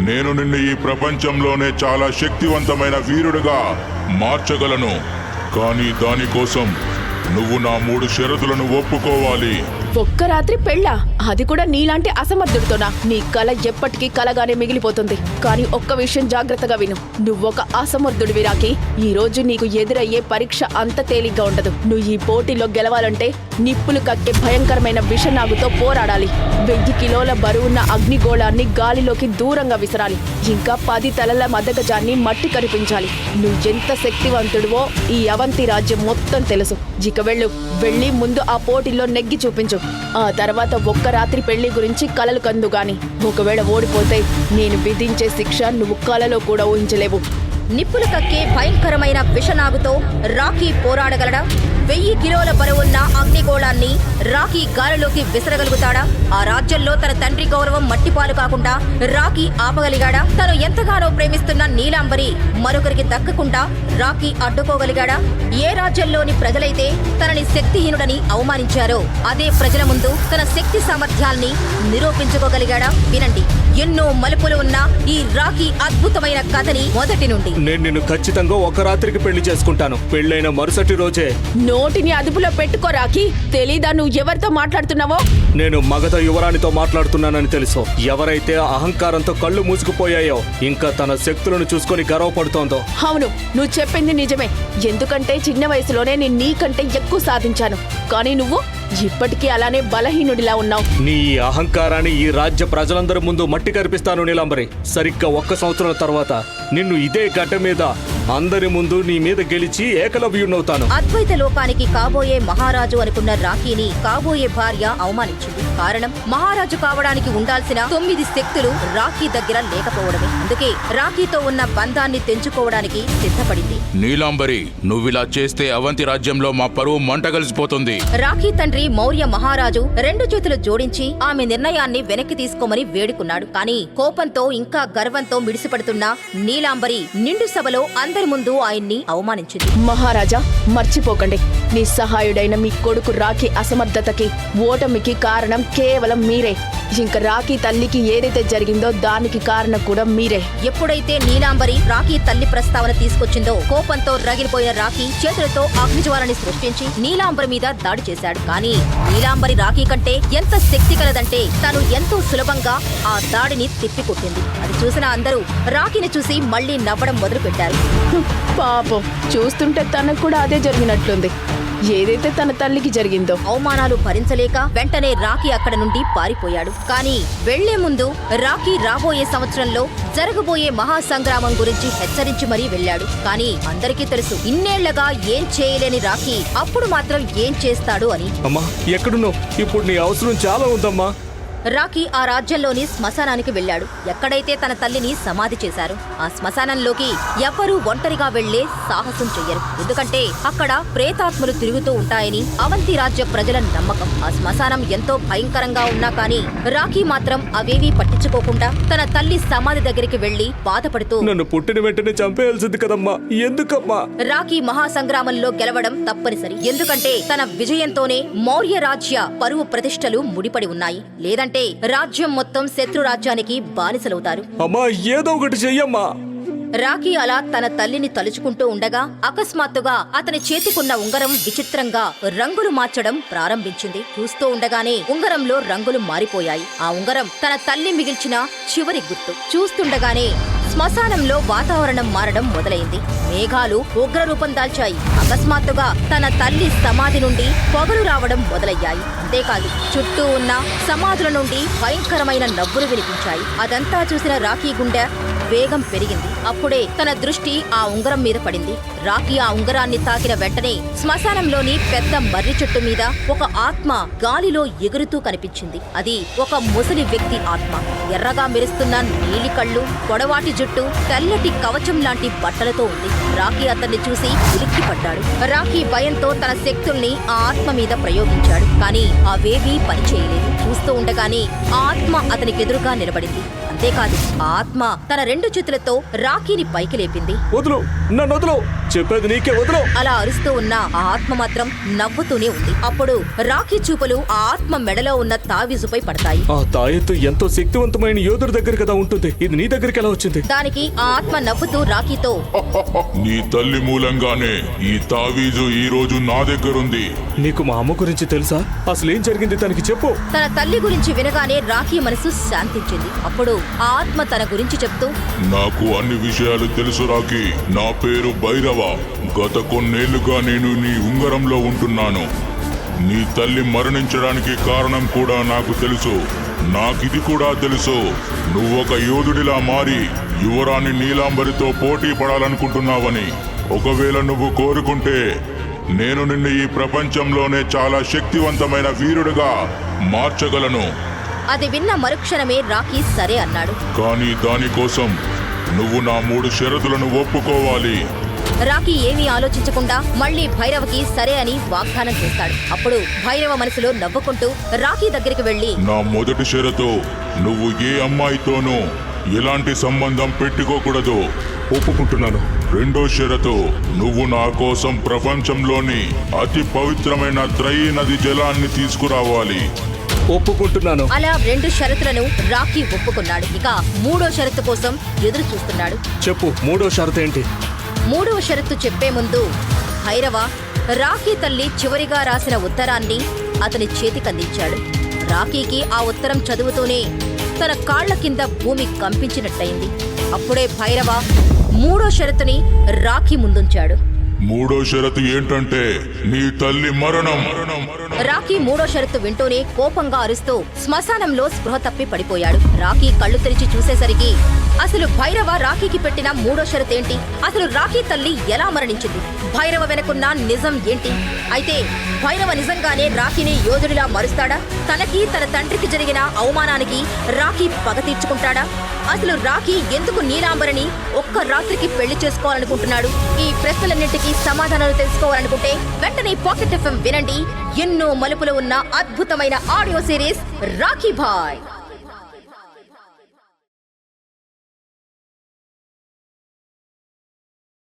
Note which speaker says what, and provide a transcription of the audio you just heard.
Speaker 1: నేను నిన్ను ఈ ప్రపంచంలోనే చాలా శక్తివంతమైన వీరుడిగా మార్చగలను. కానీ దానికోసం నువ్వు నా 3 షరతులను ఒప్పుకోవాలి.
Speaker 2: ఒక్క రాత్రి పెళ్ళా? అది కూడా నీలాంటి అసమర్థుడితోనా? నీ కల ఎప్పటికీ కలగానే మిగిలిపోతుంది. కానీ ఒక్క విషయం జాగ్రత్తగా విను. నువ్వొక అసమర్థుడివి రాకి. ఈ రోజు నీకు ఎదురయ్యే పరీక్ష అంత తేలిగ్గా ఉండదు. నువ్వు ఈ పోటీలో గెలవాలంటే నిప్పులు కక్కే భయంకరమైన విషనాగుతో పోరాడాలి. 1000 కిలోల బరువున్న అగ్నిగోళాన్ని గాలిలోకి దూరంగా విసరాలి. ఇంకా 10 తలల మదగజాన్ని మట్టి కనిపించాలి. నువ్వెంత శక్తివంతుడివో ఈ అవంతి రాజ్యం మొత్తం తెలుసు. ఇక వెళ్ళి ముందు ఆ పోటీలో నెగ్గి చూపించు. ఆ తర్వాత ఒక్క రాత్రి పెళ్లి గురించి కలలు కందు గాని. ఒకవేళ ఓడిపోతే నేను విధించే శిక్ష నువ్వు కలలో కూడా ఊహించలేవు.
Speaker 3: నిప్పులు కక్కే భయంకరమైన విషనాగుతో రాకీ పోరాడగలడా? 1000 కిలోల బరువున్న అగ్నిగోళాన్ని రాకీ గాలిలోకి విసరగలుగుతాడా? ఆ రాజ్యంలో తన తండ్రి గౌరవం మట్టిపాలు కాకుండా రాకీ ఆపగలిగాడా? తను ఎంతగానో ప్రేమిస్తున్న నీలాంబరి మరొకరికి దక్కకుండా రాకీ అడ్డుకోగలిగాడా? ఏ రాజ్యంలోని ప్రజలైతే తనని శక్తిహీనుడని అవమానించారో అదే ప్రజల ముందు తన శక్తి సామర్థ్యాల్ని నిరూపించుకోగలిగాడా? వినండి, ఎన్నో మలుపులు ఉన్న ఈ రాకీ అద్భుతమైన కథని మొదటి నుండి.
Speaker 4: నేను నిన్ను ఖచ్చితంగా ఒక రాత్రికి పెళ్లి చేసుకుంటాను. పెళ్ళైన మరుసటి రోజే.
Speaker 2: నోటిని అదుపులో పెట్టుకో రాకీ. తెలీదా నువ్వు ఎవరితో మాట్లాడుతున్నావో?
Speaker 4: నేను మగధ యువరాణితో మాట్లాడుతున్నానని తెలుసు. ఎవరైతే అహంకారంతో కళ్ళు మూసుకుపోయాయో, ఇంకా తన శక్తులను చూసుకొని గర్వపడుతోందో.
Speaker 2: అవును, నువ్వు చెప్పింది నిజమే. ఎందుకంటే చిన్న వయసులోనే నేను నీకంటే ఎక్కువ సాధించాను. కానీ నువ్వు ఇప్పటికీ అలానే బలహీనుడిలా ఉన్నావు.
Speaker 4: నీ అహంకారాన్ని ఈ రాజ్య ప్రజలందరి ముందు మట్టి కనిపిస్తాను నీలాంబరి. సరిగ్గా 1 సంవత్సరం తర్వాత నిన్ను ఇదే గడ్డ మీద అందరి ముందు నీ మీద గెలిచి ఏకలవ్యున్నవుతాను.
Speaker 3: అద్వైత లోకానికి కాబోయే మహారాజు అనుకున్న రాకీని కాబోయే భార్య అవమానించింది. కారణం, మహారాజు కావడానికి ఉండాల్సిన 9 శక్తులు రాకీ దగ్గర లేకపోవడమే. అందుకే రాకీతో ఉన్న బంధాన్ని తెంచుకోవడానికి సిద్ధపడింది.
Speaker 5: నీలాంబరి, నువ్విలా చేస్తే అవంతి రాజ్యంలో మా పరువు మంట కలిసిపోతుంది.
Speaker 3: రాకీ తండ్రి మౌర్య మహారాజు 2 చేతులు జోడించి ఆమె నిర్ణయాన్ని వెనక్కి తీసుకోమని వేడుకున్నాడు. కానీ కోపంతో ఇంకా గర్వంతో మిడిసిపడుతున్న నీలాంబరి నిండు సభలో అందరి ముందు ఆయన్ని అవమానించింది.
Speaker 2: మహారాజా, మర్చిపోకండి, నిస్సహాయుడైన మీ కొడుకు రాకీ అసమర్థతకి, ఓటమికి కారణం కేవలం మీరే. ఇంక రాకీ తల్లికి ఏదైతే జరిగిందో దానికి కారణం కూడా మీరే.
Speaker 3: ఎప్పుడైతే నీలాంబరి రాకీ తల్లి ప్రస్తావన తీసుకొచ్చిందో కోపంతో రగిలిపోయిన రాకీ చేతులతో అగ్నిజ్వాలని సృష్టించి నీలాంబరి మీద దాడి చేశాడు. కానీ నీలాంబరి రాకీ కంటే ఎంత శక్తి కలదంటే తను ఎంతో సులభంగా ఆ దాడిని తిప్పికొట్టింది. అది చూసిన అందరూ రాకీని చూసి మళ్లీ నవ్వడం మొదలుపెట్టారు.
Speaker 2: పాపం, చూస్తుంటే తనకు కూడా అదే జరిగినట్లుంది, ఏదైతే తన తల్లికి జరిగిందో.
Speaker 3: అవమానాలు భరించలేక వెంటనే రాకీ అక్కడ నుండి పారిపోయాడు. కానీ వెళ్లే ముందు రాకీ రాబోయే సంవత్సరంలో జరగబోయే మహాసంగ్రామం గురించి హెచ్చరించి మరీ వెళ్ళాడు. కానీ అందరికీ తెలుసు, ఇన్నేళ్లగా ఏం చేయలేని రాకీ అప్పుడు మాత్రం ఏం చేస్తాడు అని.
Speaker 4: అమ్మా, ఎక్కడున్నావు? ఇప్పుడు నీ అవసరం చాలా ఉందమ్మా.
Speaker 3: రాకీ ఆ రాజ్యంలోని శ్మశానానికి వెళ్ళాడు. ఎక్కడైతే తన తల్లిని సమాధి చేశారు ఆ శ్మశానంలోకి ఎవ్వరూ ఒంటరిగా వెళ్లే సాహసం చెయ్యరు. ఎందుకంటే అక్కడ ప్రేతాత్మలు తిరుగుతూ ఉంటాయని అవంతి రాజ్య ప్రజల నమ్మకం. ఆ శ్మశానం ఎంతో భయంకరంగా ఉన్నా కానీ రాకీ మాత్రం అవేవీ పట్టించుకోకుండా తన తల్లి సమాధి దగ్గరికి వెళ్లి బాధపడుతూ,
Speaker 4: నన్ను పుట్టిన వెంటనే చంపేయాల్సింది కదమ్మా, ఎందుకమ్మా?
Speaker 3: రాకీ మహాసంగ్రామంలో గెలవడం తప్పనిసరి. ఎందుకంటే తన విజయంతోనే మౌర్య రాజ్య పరువు ప్రతిష్టలు ముడిపడి ఉన్నాయి. లేదంటే రాజ్యం మొత్తం శత్రు రాజ్యానికి బానిసలవుతారు.
Speaker 4: అమ్మా, ఏదో ఒకటి చెయ్యమ్మా.
Speaker 3: రాకీ అలా తన తల్లిని తలుచుకుంటూ ఉండగా అకస్మాత్తుగా అతని చేతికున్న ఉంగరం విచిత్రంగా రంగులు మార్చడం ప్రారంభించింది. చూస్తూ ఉండగానే ఉంగరంలో రంగులు మారిపోయాయి. ఆ ఉంగరం తన తల్లి మిగిల్చిన చివరి గుర్తు. చూస్తుండగానే శ్మశానంలో వాతావరణం మారడం మొదలైంది. మేఘాలు ఉగ్రరూపం దాల్చాయి. అకస్మాత్తుగా తన తల్లి సమాధి నుండి పొగలు రావడం మొదలయ్యాయి. అంతేకాదు, చుట్టూ ఉన్న సమాధుల నుండి భయంకరమైన నవ్వులు వినిపించాయి. అదంతా చూసిన రాకీ గుండె వేగం పెరిగింది. అప్పుడే తన దృష్టి ఆ ఉంగరం మీద పడింది. రాకీ ఆ ఉంగరాన్ని తాకిన వెంటనే శ్మశానంలోని పెద్ద మర్రి చెట్టు మీద ఒక ఆత్మ గాలిలో ఎగురుతూ కనిపించింది. అది ఒక ముసలి వ్యక్తి ఆత్మ. ఎర్రగా మెరుస్తున్న నీలి కళ్ళు, పొడవాటి జుట్టు, తెల్లటి కవచం లాంటి బట్టలతో ఉంది. రాకీ అతన్ని చూసి ఉలిక్కిపడ్డాడు. రాకీ భయంతో తన శక్తుల్ని ఆ ఆత్మ మీద ప్రయోగించాడు. కానీ అవేవీ పనిచేయలేదు. చూస్తూ ఉండగానే ఆ ఆత్మ అతనికెదురుగా నిలబడింది. అంతేకాదు ఆ ఆత్మ తన 2 చేతులతో రాఖీని పైకి లేపింది.
Speaker 4: వదులు, నన్ను వదులు, చెప్పేది నీకే, వదులు.
Speaker 3: అలా అరుస్తూ ఉన్న ఆ ఆత్మ మాత్రం నవ్వుతూనే ఉంది. అప్పుడు రాఖీ చూపులు ఆ ఆత్మ మెడలో ఉన్న తావీజుపై పడతాయి.
Speaker 4: ఆ తాయెత్తు ఎంతో శక్తివంతమైన యోధుడి దగ్గర కదా ఉంటుంది, ఇది నీ దగ్గరికి ఎలా వచ్చింది?
Speaker 3: దానికి ఆ ఆత్మ నవ్వుతూ రాఖీతో,
Speaker 1: నీ తల్లి మూలంగానే ఈ తావీజు ఈ రోజు నా దగ్గరుంది.
Speaker 4: నీకు మా అమ్మ గురించి తెలుసా? అసలేం జరిగింది తనకి చెప్పు.
Speaker 3: తన తల్లి గురించి వినగానే రాఖీ మనసు శాంతించింది. అప్పుడు ఆ ఆత్మ తన గురించి చెప్తూ,
Speaker 1: నాకు అన్ని విషయాలు తెలుసు రాకి. నా పేరు భైరవ. గత కొన్నేళ్లుగా నేను నీ ఉంగరంలో ఉంటున్నాను. నీ తల్లి మరణించడానికి కారణం కూడా నాకు తెలుసు. నాకిది కూడా తెలుసు, నువ్వొక యోధుడిలా మారి యువరాణి నీలాంబరితో పోటీ పడాలనుకుంటున్నావని. ఒకవేళ నువ్వు కోరుకుంటే నేను నిన్ను ఈ ప్రపంచంలోనే చాలా శక్తివంతమైన వీరుడిగా మార్చగలను.
Speaker 3: అది విన్న మరుక్షణమే రాఖీ సరే అన్నాడు.
Speaker 1: కానీ దానికోసం నువ్వు నా 3 షరతులను ఒప్పుకోవాలి.
Speaker 3: రాఖీ ఏమీ ఆలోచించకుండా మళ్ళీ భైరవకి సరే అని వాగ్దానం చేస్తాడు. అప్పుడు భైరవ మనసులో నవ్వుకుంటూ రాఖీ దగ్గరికి వెళ్లి,
Speaker 1: నా మొదటి షరతు, నువ్వు ఏ అమ్మాయితోనూ ఎలాంటి సంబంధం పెట్టుకోకూడదు.
Speaker 4: ఒప్పుకుంటున్నాను.
Speaker 1: రెండో షరతు, నువ్వు నా కోసం ప్రపంచంలోని అతి పవిత్రమైన త్రయీ నది జలాన్ని తీసుకురావాలి.
Speaker 4: ఒప్పుకుంటున్నాను.
Speaker 3: అలా 2 షరతులను రాఖీ ఒప్పుకున్నాడు. ఇక 3వ షరతు కోసం ఎదురు చూస్తున్నాడు.
Speaker 4: చెప్పు, 3వ షరతు ఏంటి?
Speaker 3: 3వ షరతు చెప్పే ముందు భైరవ రాఖీ తల్లి చివరిగా రాసిన ఉత్తరాన్ని అతని చేతికందించాడు. రాఖీకి ఆ ఉత్తరం చదువుతూనే తన కాళ్ల కింద భూమి కంపించినట్టయింది. అప్పుడే భైరవ 3వ షరతుని రాఖీ ముందుంచాడు.
Speaker 1: మూడో షరతు ఏంటంటే నీ తల్లి మరణం.
Speaker 3: రాఖీ 3వ షరతు వింటూనే కోపంగా అరుస్తూ శ్మశానంలో స్పృహ తప్పి పడిపోయాడు. రాఖీ కళ్ళు తెరిచి చూసేసరికి అసలు భైరవ రాఖీకి పెట్టిన 3వ షరతు ఏంటి? అసలు రాఖీ తల్లి ఎలా మరణించింది? భైరవ వెనుకున్న నిజం ఏంటి? అయితే భైరవ నిజంగానే రాఖీని యోధుడిలా మరుస్తాడా? తనకి తన తండ్రికి జరిగిన అవమానానికి రాఖీ పగ తీర్చుకుంటాడా? అసలు రాఖీ ఎందుకు నీలాంబరిని ఒక్క రాత్రికి పెళ్లి చేసుకోవాలనుకుంటున్నాడు? ఈ ప్రశ్నలన్నింటికీ సమాధానాలు తెలుసుకోవాలనుకుంటే వెంటనే పాకెట్ FM వినండి. ఎన్నో మలుపులు ఉన్న అద్భుతమైన ఆడియో సిరీస్ రాఖీ భాయ్.